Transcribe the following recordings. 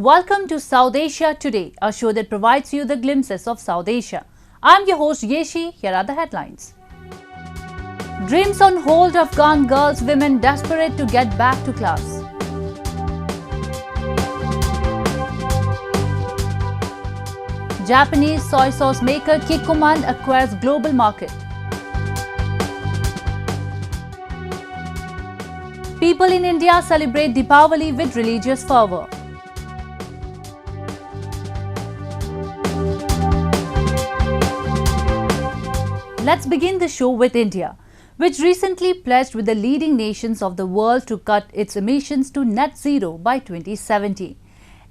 Welcome to South Asia Today, a show that provides you the glimpses of South Asia. I'm your host Yeshi. Here are the headlines. Dreams on hold, Afghan girls, women desperate to get back to class. Japanese soy sauce maker Kikkoman acquires global market. People in India celebrate Deepavali with religious fervour. Let's begin the show with India, which recently pledged with the leading nations of the world to cut its emissions to net zero by 2070.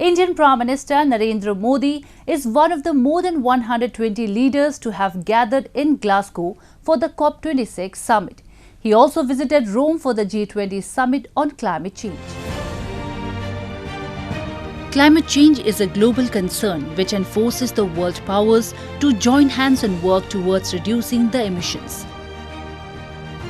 Indian Prime Minister Narendra Modi is one of the more than 120 leaders to have gathered in Glasgow for the COP26 summit. He also visited Rome for the G20 summit on climate change. Climate change is a global concern which enforces the world powers to join hands and work towards reducing the emissions.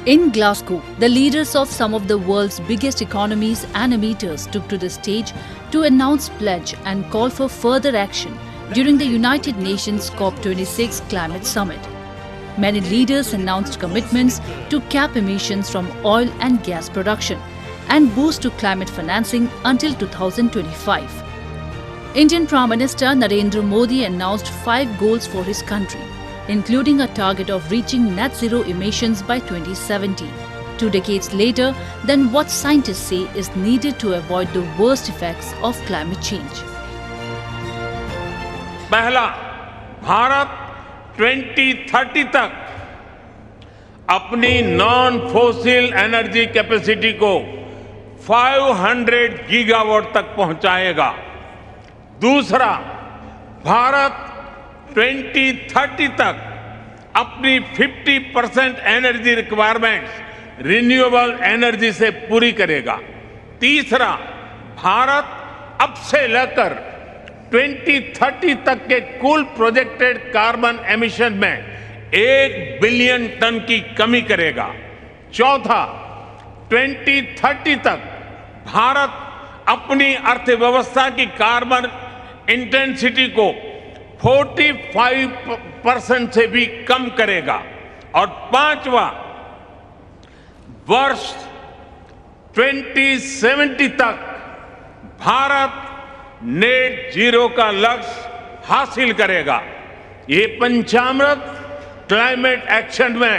In Glasgow, the leaders of some of the world's biggest economies and emitters took to the stage to announce pledge and call for further action during the United Nations COP26 Climate Summit. Many leaders announced commitments to cap emissions from oil and gas production and boost to climate financing until 2025. Indian Prime Minister Narendra Modi announced 5 goals for his country, including a target of reaching net zero emissions by 2070, 2 decades later than what scientists say is needed to avoid the worst effects of climate change. पहला, भारत 2030 तक अपनी non fossil energy capacity को 500 gigawatt तक पहुंचाएगा। दूसरा, भारत 2030 तक अपनी 50% energy requirements renewable energy से पूरी करेगा। तीसरा, भारत अब से लेकर 2030 तक के कुल प्रोजेक्टेड कार्बन एमिशन में 1 बिलियन टन की कमी करेगा। चौथा, 2030 तक भारत अपनी अर्थव्यवस्था की कार्बन इंटेंसिटी को 45% से भी कम करेगा। और पांचवा, वर्ष 2070 तक भारत नेट जीरो का लक्ष्य हासिल करेगा। ये पंचामृत क्लाइमेट एक्शन में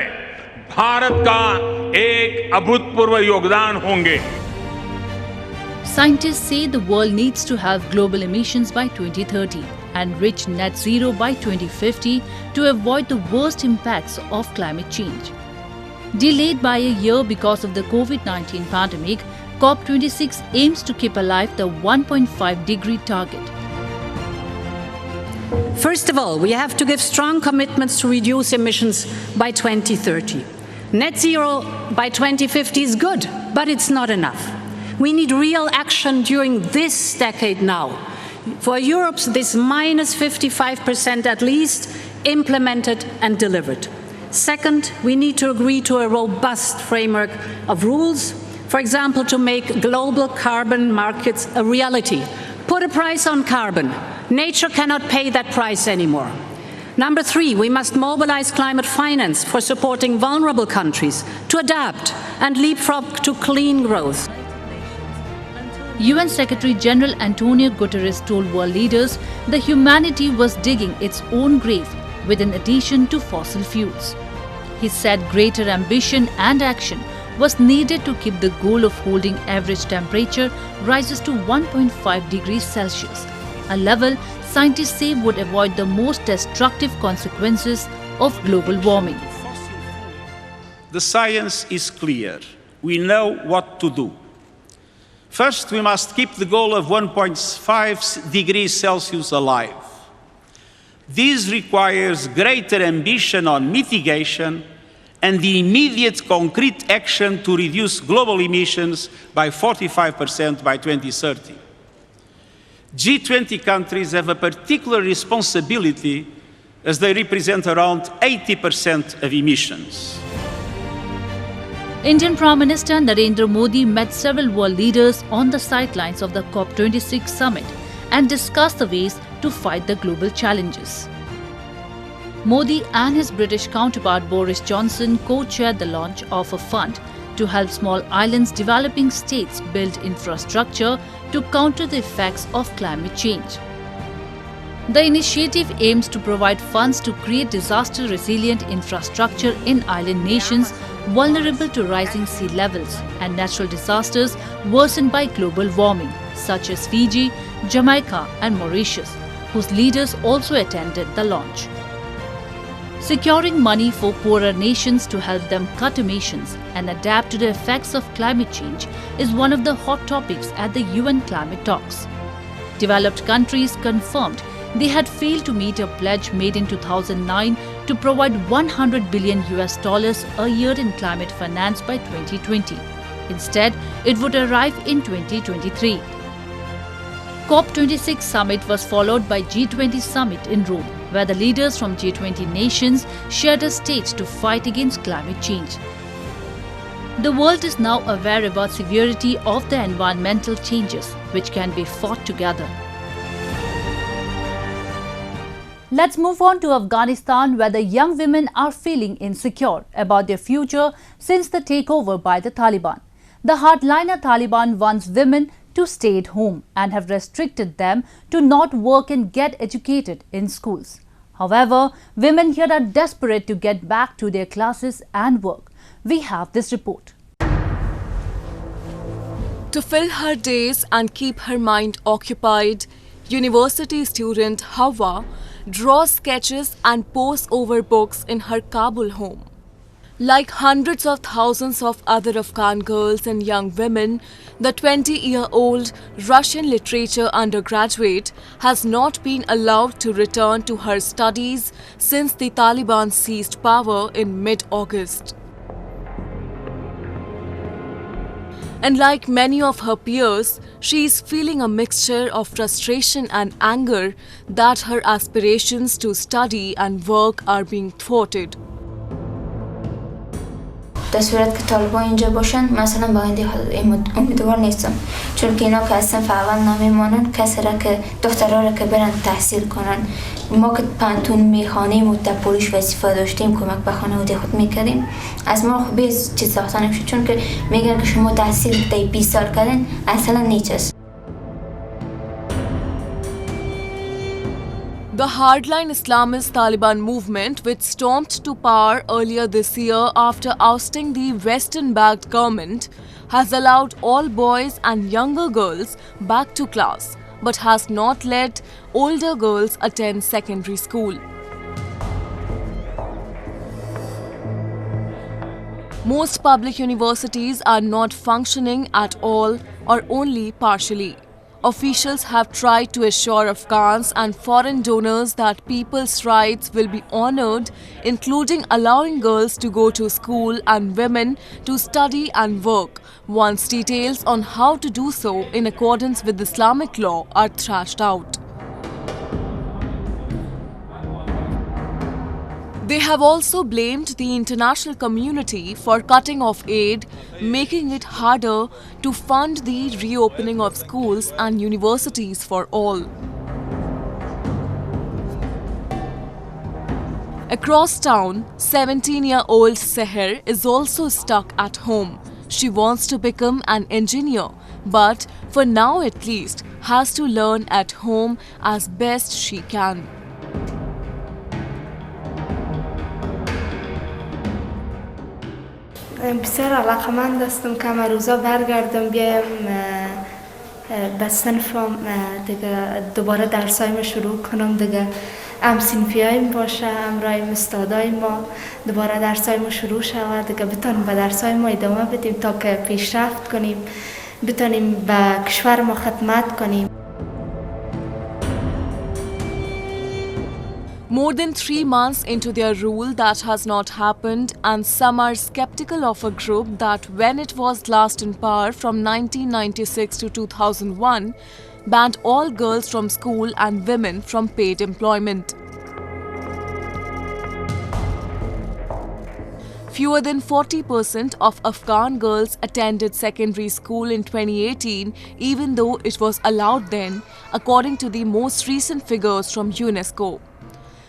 भारत का एक अभूतपूर्व योगदान होंगे। Scientists say the world needs to have global emissions by 2030 and reach net zero by 2050 to avoid the worst impacts of climate change. Delayed by a year because of the COVID-19 pandemic, COP26 aims to keep alive the 1.5-degree target. First of all, we have to give strong commitments to reduce emissions by 2030. Net zero by 2050 is good, but it's not enough. We need real action during this decade now. For Europe's this minus 55% at least implemented and delivered. Second, we need to agree to a robust framework of rules, for example, to make global carbon markets a reality. Put a price on carbon. Nature cannot pay that price anymore. Number 3, we must mobilize climate finance for supporting vulnerable countries to adapt and leapfrog to clean growth. UN Secretary General Antonio Guterres told world leaders the humanity was digging its own grave with an addition to fossil fuels. He said greater ambition and action was needed to keep the goal of holding average temperature rises to 1.5 degrees Celsius, a level scientists say would avoid the most destructive consequences of global warming. The science is clear. We know what to do. First, we must keep the goal of 1.5 degrees Celsius alive. This requires greater ambition on mitigation and the immediate concrete action to reduce global emissions by 45% by 2030. G20 countries have a particular responsibility as they represent around 80% of emissions. Indian Prime Minister Narendra Modi met several world leaders on the sidelines of the COP26 summit and discuss the ways to fight the global challenges. Modi and his British counterpart Boris Johnson co-chaired the launch of a fund to help small islands developing states build infrastructure to counter the effects of climate change. The initiative aims to provide funds to create disaster-resilient infrastructure in island nations vulnerable to rising sea levels and natural disasters worsened by global warming, such as Fiji, Jamaica and Mauritius, whose leaders also attended the launch. Securing money for poorer nations to help them cut emissions and adapt to the effects of climate change is one of the hot topics at the UN climate talks. Developed countries confirmed they had failed to meet a pledge made in 2009 to provide $100 billion a year in climate finance by 2020. Instead, it would arrive in 2023. COP26 summit was followed by G20 summit in Rome, where the leaders from G20 nations shared a stage to fight against climate change. The world is now aware about severity of the environmental changes, which can be fought together. Let's move on to Afghanistan, where the young women are feeling insecure about their future since the takeover by the Taliban. The hardliner Taliban wants women to stay at home and have restricted them to not work and get educated in schools. However, women here are desperate to get back to their classes and work. We have this report. To fill her days and keep her mind occupied, university student Hawa draws sketches and pores over books in her Kabul home. Like hundreds of thousands of other Afghan girls and young women, the 20-year-old Russian literature undergraduate has not been allowed to return to her studies since the Taliban seized power in mid-August. And like many of her peers, she is feeling a mixture of frustration and anger that her aspirations to study and work are being thwarted. در صورت که طالبان اینجا باشن مثلا با آینده امیدوار نیستم، چون که اینا که اصلا فعال نمیمانن، کسی را که دخترها را که برن تحصیل کنن. ما که پانتون میخوانیم و در پولیش وظیفه داشتیم کمک به خانواده خود میکردیم، از ما خب بیز چیز ساخته نمیشه، چون که میگن که شما تحصیل تا 20 سال کردین اصلا نیست. The hardline Islamist Taliban movement, which stormed to power earlier this year after ousting the Western-backed government, has allowed all boys and younger girls back to class, but has not let older girls attend secondary school. Most public universities are not functioning at all or only partially. Officials have tried to assure Afghans and foreign donors that people's rights will be honored, including allowing girls to go to school and women to study and work, once details on how to do so in accordance with Islamic law are thrashed out. They have also blamed the international community for cutting off aid, making it harder to fund the reopening of schools and universities for all. Across town, 17-year-old Seher is also stuck at home. She wants to become an engineer, but for now at least, has to learn at home as best she can. بسیار علاقمند هستم که همه روزا برگردم بیایم به صنفم دیگه دوباره درسایمو شروع کنم دیگه هم صنفیایم باشه هم رایم استادای ما دوباره درسایمو شروع شود دیگه بتونیم به درسای ما ادامه بدیم تا که پیشرفت کنیم بتونیم به کشور ما خدمت کنیم. More than 3 months into their rule, that has not happened, and some are skeptical of a group that, when it was last in power from 1996 to 2001, banned all girls from school and women from paid employment. Fewer than 40% of Afghan girls attended secondary school in 2018, even though it was allowed then, according to the most recent figures from UNESCO.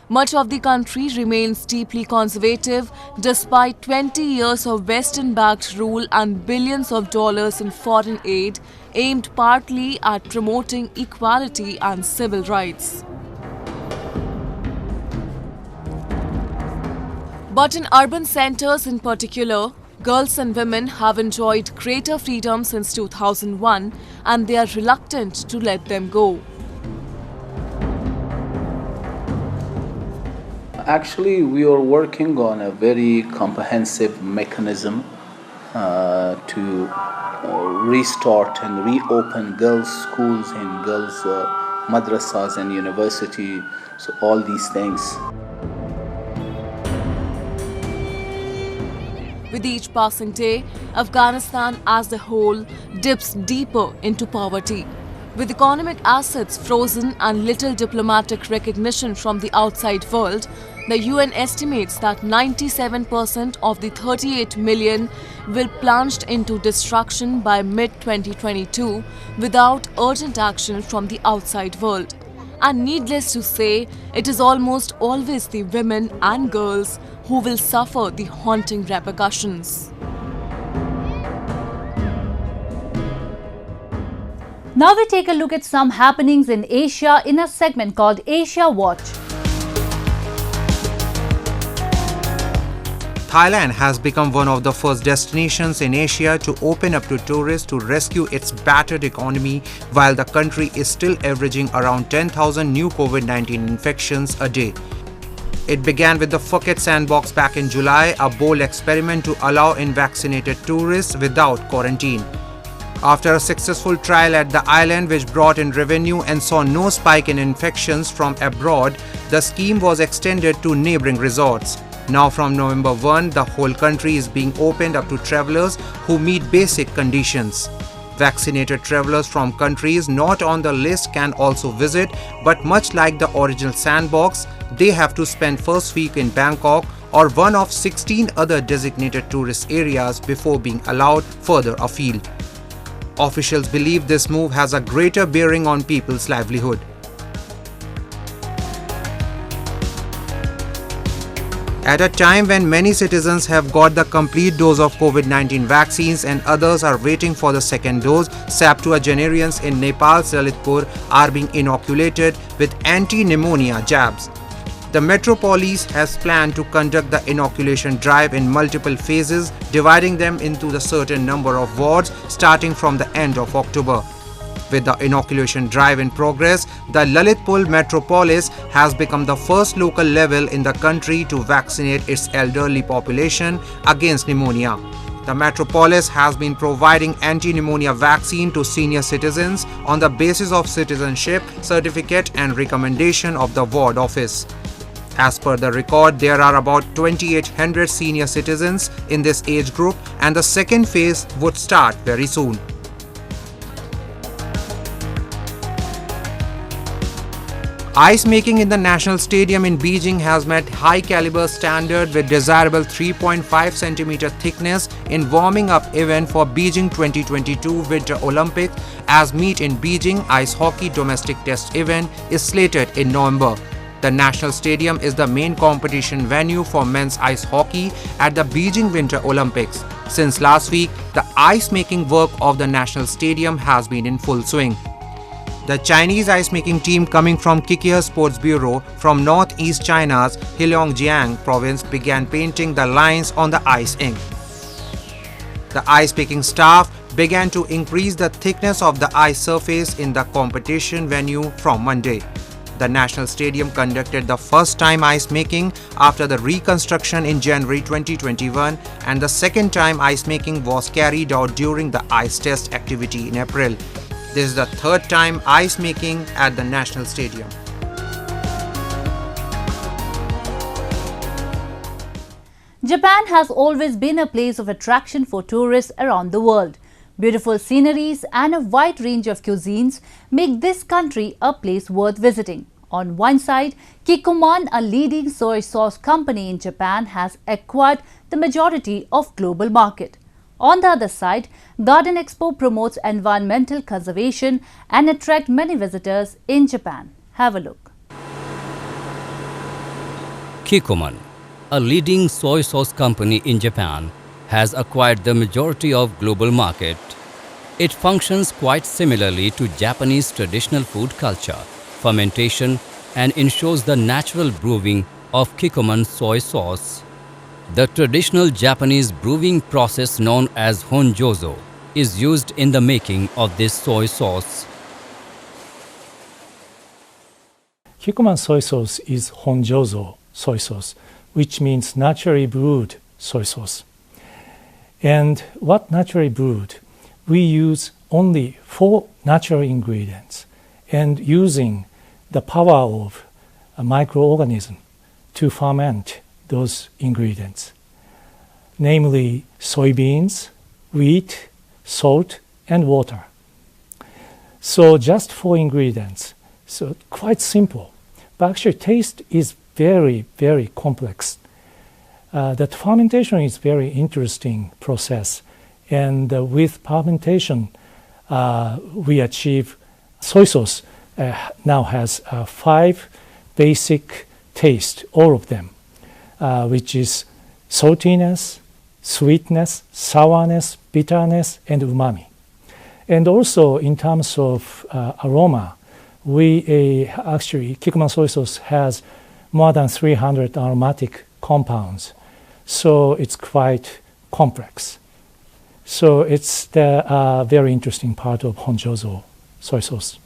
Much of the country remains deeply conservative despite 20 years of Western-backed rule and billions of dollars in foreign aid aimed partly at promoting equality and civil rights. But in urban centers in particular, girls and women have enjoyed greater freedom since 2001 and they are reluctant to let them go. Actually, we are working on a very comprehensive mechanism to restart and reopen girls' schools and girls' madrasas and university, so all these things. With each passing day, Afghanistan as a whole dips deeper into poverty. With economic assets frozen and little diplomatic recognition from the outside world, the UN estimates that 97% of the 38 million will plunge into destruction by mid-2022 without urgent action from the outside world. And needless to say, it is almost always the women and girls who will suffer the haunting repercussions. Now we take a look at some happenings in Asia in a segment called Asia Watch. Thailand has become one of the first destinations in Asia to open up to tourists to rescue its battered economy, while the country is still averaging around 10,000 new COVID-19 infections a day. It began with the Phuket Sandbox back in July, a bold experiment to allow unvaccinated tourists without quarantine. After a successful trial at the island which brought in revenue and saw no spike in infections from abroad, the scheme was extended to neighboring resorts. Now from November 1, the whole country is being opened up to travelers who meet basic conditions. Vaccinated travelers from countries not on the list can also visit, but much like the original Sandbox, they have to spend first week in Bangkok or one of 16 other designated tourist areas before being allowed further afield. Officials believe this move has a greater bearing on people's livelihood. At a time when many citizens have got the complete dose of COVID-19 vaccines and others are waiting for the second dose, septuagenarians in Nepal's Lalitpur are being inoculated with anti-pneumonia jabs. The Metropolis has planned to conduct the inoculation drive in multiple phases, dividing them into a certain number of wards starting from the end of October. With the inoculation drive in progress, the Lalitpur Metropolis has become the first local level in the country to vaccinate its elderly population against pneumonia. The Metropolis has been providing anti-pneumonia vaccine to senior citizens on the basis of citizenship, certificate and recommendation of the ward office. As per the record, there are about 2,800 senior citizens in this age group and the second phase would start very soon. Ice making in the National Stadium in Beijing has met high caliber standard with desirable 3.5 cm thickness in warming up event for Beijing 2022 Winter Olympics, as meet in Beijing ice hockey domestic test event is slated in November. The National Stadium is the main competition venue for men's ice hockey at the Beijing Winter Olympics. Since last week, the ice making work of the National Stadium has been in full swing. The Chinese ice making team coming from Kikia Sports Bureau from northeast China's Heilongjiang province began painting the lines on the ice ink. The ice making staff began to increase the thickness of the ice surface in the competition venue from Monday. The National Stadium conducted the first time ice making after the reconstruction in January 2021, and the second time ice making was carried out during the ice test activity in April. This is the third time ice making at the National Stadium. Japan has always been a place of attraction for tourists around the world. Beautiful sceneries and a wide range of cuisines make this country a place worth visiting. On one side, Kikkoman, a leading soy sauce company in Japan, has acquired the majority of global market. On the other side, Garden Expo promotes environmental conservation and attracts many visitors in Japan. Have a look. Kikkoman, a leading soy sauce company in Japan, has acquired the majority of global market. It functions quite similarly to Japanese traditional food culture, fermentation, and ensures the natural brewing of Kikkoman soy sauce. The traditional Japanese brewing process known as honjozo is used in the making of this soy sauce. Kikkoman soy sauce is honjozo soy sauce, which means naturally brewed soy sauce. And what naturally brewed? We use only 4 natural ingredients and using the power of a microorganism to ferment those ingredients, namely soybeans, wheat, salt, and water. So just 4 ingredients. So quite simple, but actually taste is very, very complex. That fermentation is very interesting process, and with fermentation, we achieve soy sauce now has 5 basic taste, all of them, which is saltiness, sweetness, sourness, bitterness, and umami. And also in terms of aroma, we actually Kikkoman soy sauce has more than 300 aromatic compounds, so it's quite complex. So it's the very interesting part of honjozo soy sauce.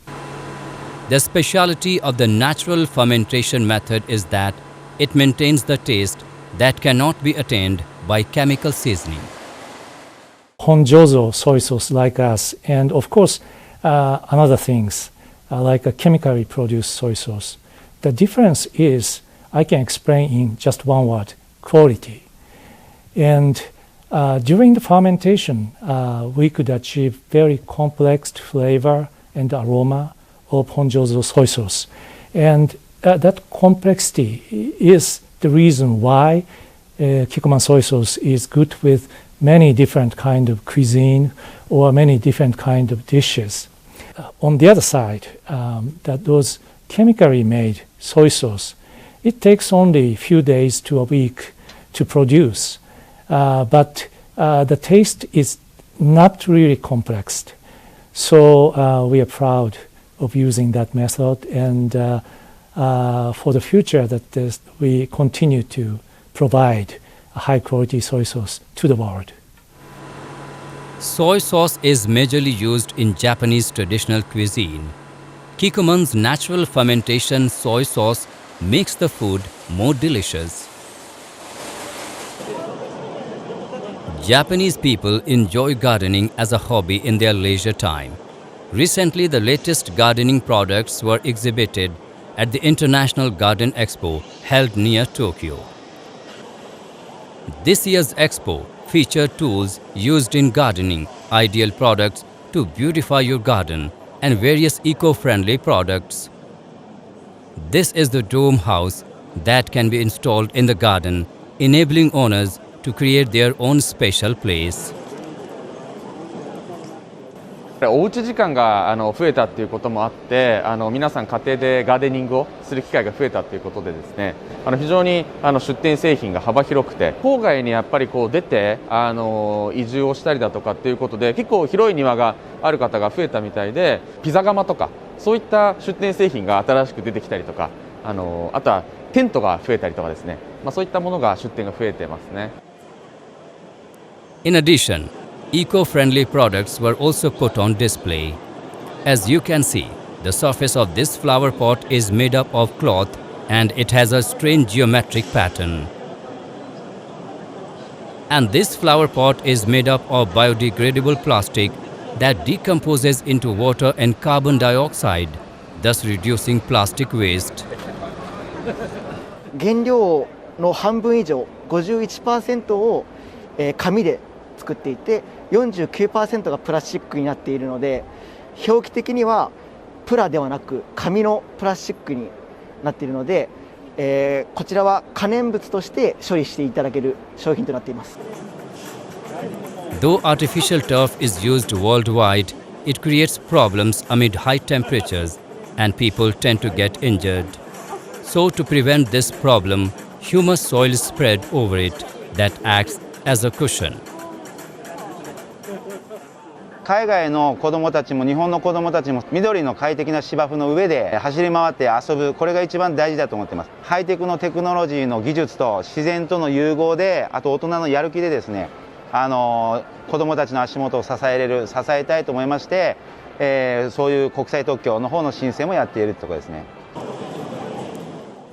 The speciality of the natural fermentation method is that it maintains the taste that cannot be attained by chemical seasoning. Honjozo soy sauce like us, and of course another things like a chemically produced soy sauce. The difference is, I can explain in just one word, quality. And during the fermentation, we could achieve very complex flavor and aroma of honjozo soy sauce. And that complexity is the reason why Kikkoman soy sauce is good with many different kind of cuisine or many different kind of dishes. On the other side, that those chemically made soy sauce, it takes only a few days to a week to produce, but the taste is not really complex. So we are proud of using that method, and for the future that we continue to provide a high quality soy sauce to the world. Soy sauce is majorly used in Japanese traditional cuisine. Kikkoman's natural fermentation soy sauce makes the food more delicious. Japanese people enjoy gardening as a hobby in their leisure time. Recently, the latest gardening products were exhibited at the International Garden Expo held near Tokyo. This year's expo featured tools used in gardening, ideal products to beautify your garden, and various eco-friendly products. This is the dome house that can be installed in the garden, enabling owners to create their own special place. おうち時間が増えたっていうこともあって皆さん家庭でガーデニングをする機会が増えたということでですね非常に出店製品が幅広くて郊外にやっぱりこう出て移住をしたりだとかっていうことで結構広い庭がある方が増えたみたいでピザ窯とかそういった出店製品が新しく出てきたりとかあとはテントが増えたりとかですねそういったものが出店が増えてますね。In addition, eco-friendly products were also put on display. As you can see, the surface of this flower pot is made up of cloth and it has a strange geometric pattern. And this flower pot is made up of biodegradable plastic that decomposes into water and carbon dioxide, thus reducing plastic waste. 原料の半分以上 51% を紙で作っていて 49% がプラスチックになっているので表記的にはプラではなく紙のプラスチックになっているので、こちらは可燃物として処理していただける商品となっています。 Though artificial turf is used worldwide, it creates problems amid high temperatures and people tend to get injured. So to prevent this problem, humus soil is spread over it that acts as a cushion. 海外の子どもたちも日本の子どもたちも緑の快適な芝生の上で走り回って遊ぶ、これが一番大事だと思っています。ハイテクのテクノロジーの技術と自然との融合で、あと大人のやる気でですね、子どもたちの足元を支えたいと思いまして、そういう国際特許の方の申請もやっているところですね。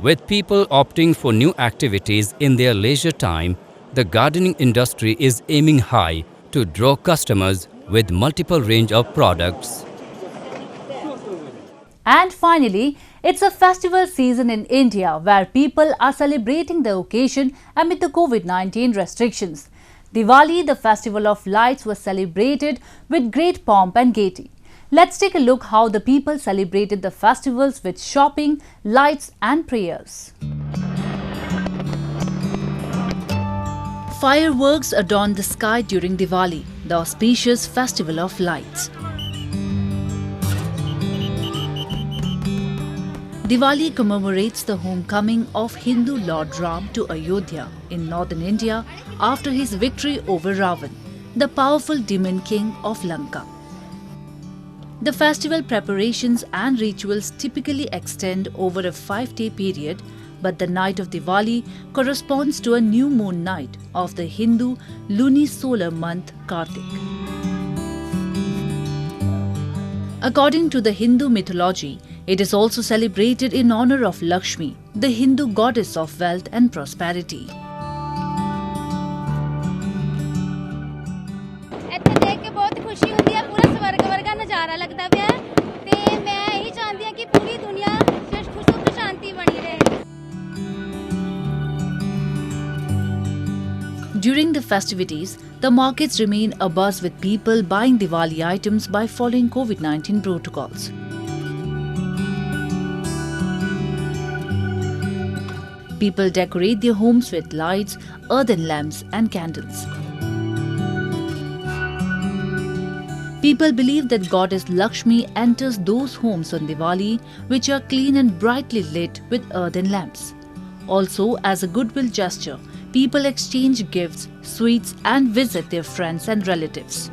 With people opting for new activities in their leisure time, the gardening industry is aiming high to draw customers with multiple range of products. And finally, it's a festival season in India where people are celebrating the occasion amid the COVID-19 restrictions. Diwali, the festival of lights, was celebrated with great pomp and gaiety. Let's take a look how the people celebrated the festivals with shopping, lights and prayers. Fireworks adorned the sky during Diwali, the auspicious festival of lights. Diwali commemorates the homecoming of Hindu Lord Ram to Ayodhya in northern India after his victory over Ravan, the powerful demon king of Lanka. The festival preparations and rituals typically extend over a 5-day period, but the night of Diwali corresponds to a new moon night of the Hindu lunisolar month Kartik. According to the Hindu mythology, it is also celebrated in honor of Lakshmi, the Hindu goddess of wealth and prosperity. During the festivities, the markets remain abuzz with people buying Diwali items by following COVID-19 protocols. People decorate their homes with lights, earthen lamps and candles. People believe that goddess Lakshmi enters those homes on Diwali which are clean and brightly lit with earthen lamps. Also, as a goodwill gesture, people exchange gifts, sweets and visit their friends and relatives.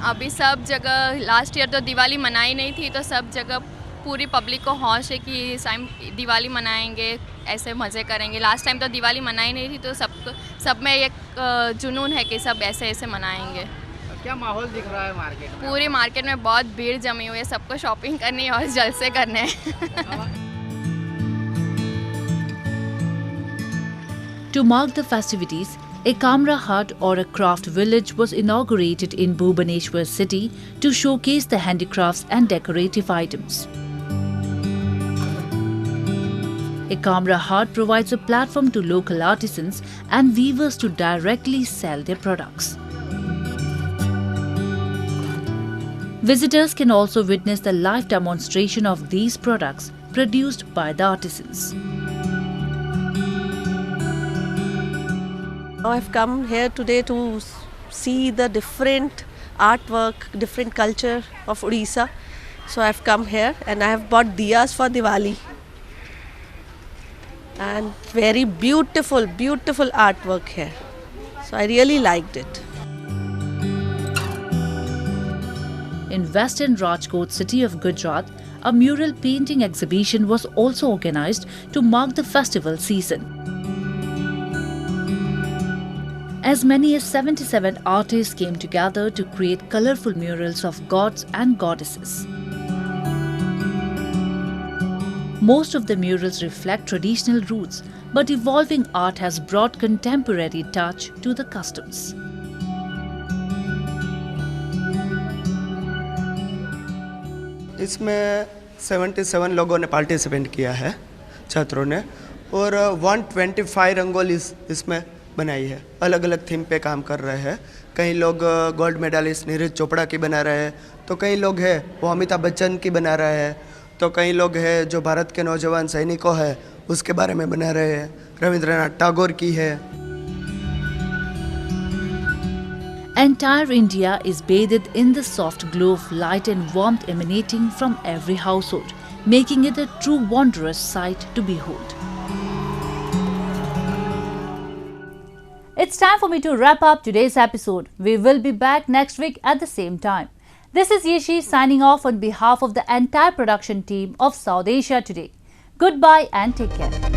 अभी सब जगह last year तो दिवाली मनाई नहीं थी, तो सब जगह पूरी पब्लिक को होश है कि इस टाइम दिवाली मनाएंगे, ऐसे मज़े करेंगे। लास्ट टाइम तो दिवाली मनाई नहीं थी, तो सब में एक जुनून है कि सब ऐसे मनाएंगे। क्या माहौल दिख रहा है मार्केट में? पूरी मार्केट में बहुत भीड़ जमी हुई है, सबको शॉपिंग करनी है और जलसे करने हैं। To mark the festivities, a Kamra hut or a craft village was inaugurated in Bhubaneswar city to showcase the handicrafts and decorative items. A Kamra hut provides a platform to local artisans and weavers to directly sell their products. Visitors can also witness the live demonstration of these products produced by the artisans. I've come here today to see the different artwork, different culture of Odisha. So I've come here and I have bought diyas for Diwali. And very beautiful, beautiful artwork here. So I really liked it. In western Rajkot city of Gujarat, a mural painting exhibition was also organized to mark the festival season. As many as 77 artists came together to create colorful murals of gods and goddesses. Most of the murals reflect traditional roots, but evolving art has brought contemporary touch to the customs. इसमें 77 लोगों ने participate किया है, छात्रों ने, और 125 रंगोली इसमें बनाई है। अलग अलग थीम पे काम कर रहे हैं, कई लोग गोल्ड मेडलिस्ट नीरज चोपड़ा की बना रहे हैं, तो कई लोग हैं वो अमिताभ बच्चन की बना रहे हैं, तो कई लोग हैं जो भारत के नौजवान सैनिकों हैं उसके बारे में बना रहे हैं, रविंद्रनाथ टैगोर की है। Entire India is bathed in the soft glow of light and warmth emanating from every household, making it a true wondrous sight to behold. It's time for me to wrap up today's episode. We will be back next week at the same time. This is Yeshi signing off on behalf of the entire production team of South Asia Today. Goodbye and take care.